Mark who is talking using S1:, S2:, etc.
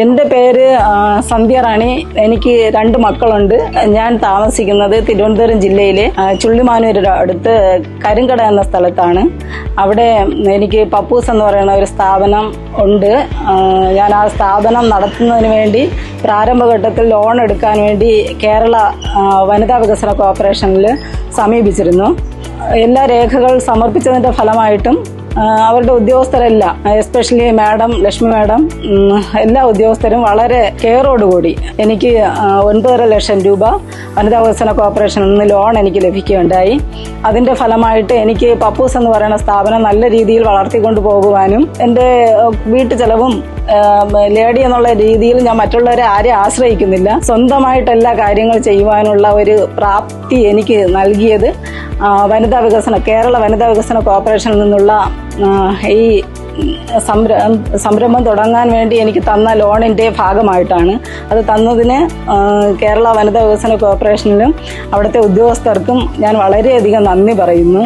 S1: എൻ്റെ പേര് സന്ധ്യ റാണി. എനിക്ക് 2 മക്കളുണ്ട്. ഞാൻ താമസിക്കുന്നത് തിരുവനന്തപുരം ജില്ലയിലെ ചുള്ളിമാനൂർ അടുത്ത് കരിങ്കട എന്ന സ്ഥലത്താണ്. അവിടെ എനിക്ക് പപ്പൂസ് എന്ന് പറയുന്ന ഒരു സ്ഥാപനം ഉണ്ട്. ഞാൻ ആ സ്ഥാപനം നടത്തുന്നതിന് വേണ്ടി പ്രാരംഭഘട്ടത്തിൽ ലോൺ എടുക്കാൻ വേണ്ടി കേരള വനിതാ വികസന കോർപ്പറേഷനിൽ സമീപിച്ചിരുന്നു. എല്ലാ രേഖകൾ സമർപ്പിച്ചതിൻ്റെ ഫലമായിട്ടും അവരുടെ ഉദ്യോഗസ്ഥരെല്ലാം, എസ്പെഷ്യലി ലക്ഷ്മി മാഡം, എല്ലാ ഉദ്യോഗസ്ഥരും വളരെ കെയറോടുകൂടി എനിക്ക് 9.5 ലക്ഷം രൂപ വനിതാ വികസന കോർപ്പറേഷനിൽ നിന്ന് ലോൺ എനിക്ക് ലഭിക്കുകയുണ്ടായി. അതിന്റെ ഫലമായിട്ട് എനിക്ക് പപ്പൂസ് എന്ന് പറയുന്ന സ്ഥാപനം നല്ല രീതിയിൽ വളർത്തിക്കൊണ്ടു പോകുവാനും എൻ്റെ വീട്ടു ചെലവും ലേഡി എന്നുള്ള രീതിയിൽ ഞാൻ മറ്റുള്ളവരെ ആരെയും ആശ്രയിക്കുന്നില്ല, സ്വന്തമായിട്ട് എല്ലാ കാര്യങ്ങൾ ചെയ്യുവാനുള്ള ഒരു പ്രാപ്തി എനിക്ക് നൽകിയത് കേരള വനിതാ വികസന കോർപ്പറേഷനിൽ നിന്നുള്ള ഈ സംരംഭം തുടങ്ങാൻ വേണ്ടി എനിക്ക് തന്ന ലോണിന്റെ ഭാഗമായിട്ടാണ്. അത് തന്നതിന് കേരള വനിതാ വികസന കോർപ്പറേഷനിലും അവിടുത്തെ ഉദ്യോഗസ്ഥർക്കും ഞാൻ വളരെയധികം നന്ദി പറയുന്നു.